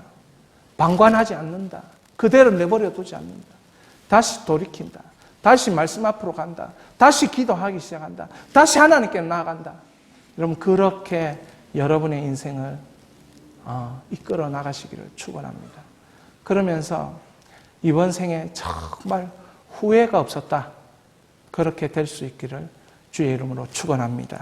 방관하지 않는다. 그대로 내버려 두지 않는다. 다시 돌이킨다. 다시 말씀 앞으로 간다. 다시 기도하기 시작한다. 다시 하나님께 나아간다. 여러분, 그렇게 여러분의 인생을 이끌어 나가시기를 축원합니다. 그러면서 이번 생에 정말 후회가 없었다. 그렇게 될 수 있기를 주의 이름으로 축원합니다.